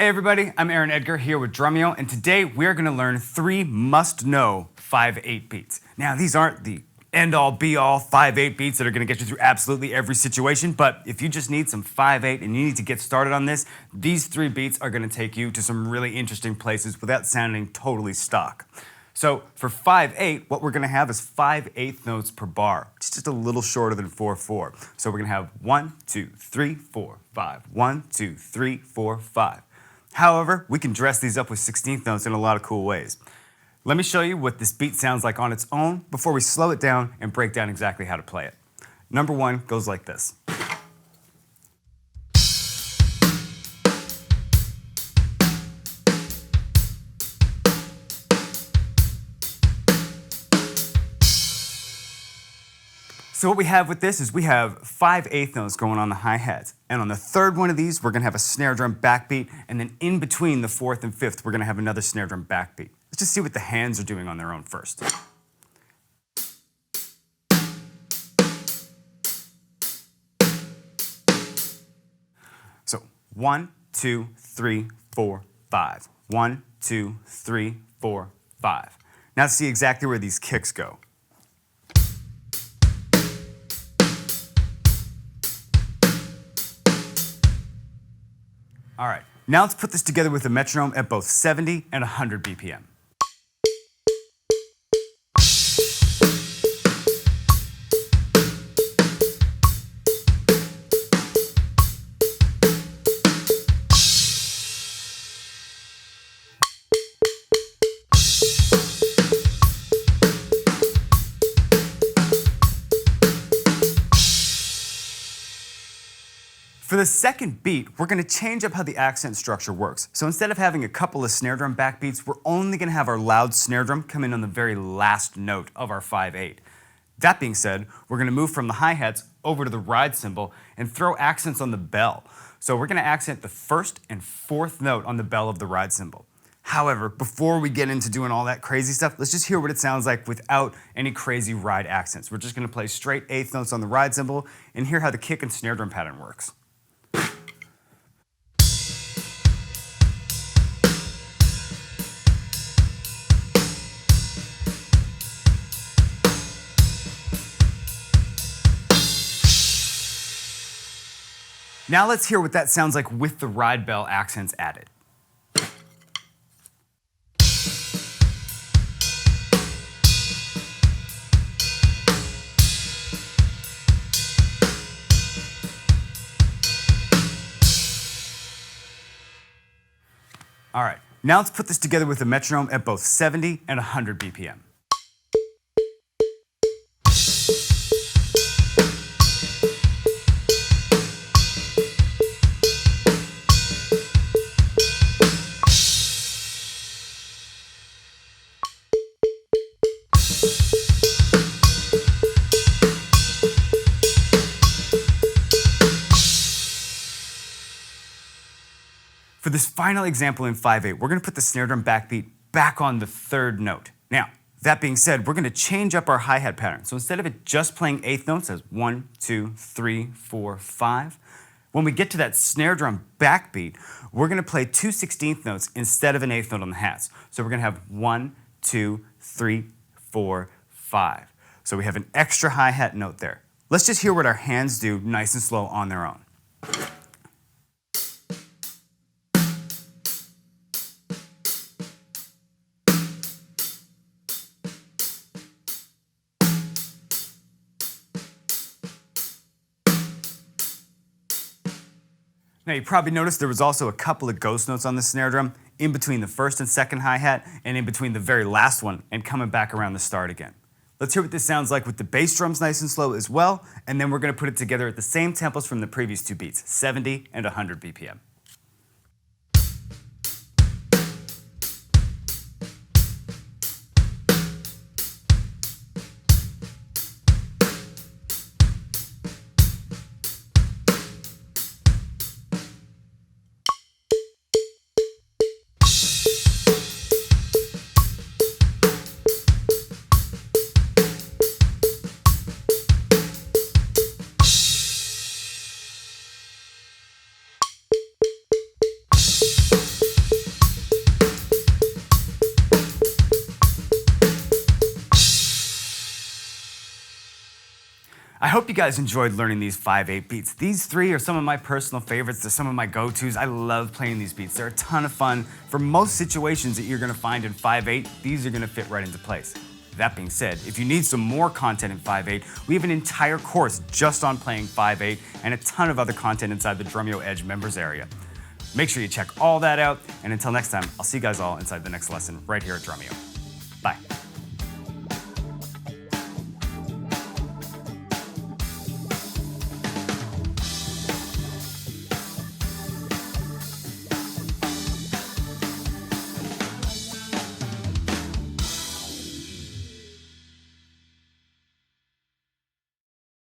Hey everybody, I'm Edgar here with Drumeo, and today we're going to learn 3 must-know 5/8 beats. Now, these aren't the end-all, be-all 5/8 beats that are going to get you through absolutely every situation, but if you just need some 5/8 and you need to get started on this, these 3 beats are going to take you to some really interesting places without sounding totally stock. So for 5/8, what we're going to have is 5/8 notes per bar. It's just a little shorter than 4/4. So we're going to have 1, 2, 3, 4, 5. 1, 2, 3, 4, 5. However, we can dress these up with 16th notes in a lot of cool ways. Let me show you what this beat sounds like on its own before we slow it down and break down exactly how to play it. Number 1 goes like this. So what we have with this is we have 5/8 notes going on the hi-hats. And on the third one of these, we're gonna have a snare drum backbeat, and then in between the 4th and 5th, we're gonna have another snare drum backbeat. Let's just see what the hands are doing on their own first. So 1, 2, 3, 4, 5. 1, 2, 3, 4, 5. Now let's see exactly where these kicks go. All right, now let's put this together with a metronome at both 70 and 100 BPM. For the second beat, we're going to change up how the accent structure works. So instead of having a couple of snare drum backbeats, we're only going to have our loud snare drum come in on the very last note of our 5/8. That being said, we're going to move from the hi-hats over to the ride cymbal and throw accents on the bell. So we're going to accent the 1st and 4th note on the bell of the ride cymbal. However, before we get into doing all that crazy stuff, let's just hear what it sounds like without any crazy ride accents. We're just going to play straight 8th notes on the ride cymbal and hear how the kick and snare drum pattern works. Now let's hear what that sounds like with the ride bell accents added. All right, now let's put this together with a metronome at both 70 and 100 BPM. For this final example in 5/8, we're going to put the snare drum backbeat back on the 3rd note. Now, that being said, we're going to change up our hi-hat pattern. So instead of it just playing 8th notes as 1, 2, 3, 4, 5, when we get to that snare drum backbeat, we're going to play 2 16th notes instead of an 8th note on the hats. So we're going to have 1, 2, 3, 4, 5. So we have an extra hi-hat note there. Let's just hear what our hands do nice and slow on their own. Now you probably noticed there was also a couple of ghost notes on the snare drum in between the 1st and 2nd hi-hat and in between the very last one and coming back around the start again. Let's hear what this sounds like with the bass drums nice and slow as well, and then we're going to put it together at the same tempos from the previous 2 beats, 70 and 100 BPM. I hope you guys enjoyed learning these 5/8 beats. These three are some of my personal favorites. They're some of my go-tos. I love playing these beats. They're a ton of fun. For most situations that you're gonna find in 5/8, these are gonna fit right into place. That being said, if you need some more content in 5/8, we have an entire course just on playing 5/8 and a ton of other content inside the Drumeo Edge members area. Make sure you check all that out, and until next time, I'll see you guys all inside the next lesson right here at Drumeo. Bye.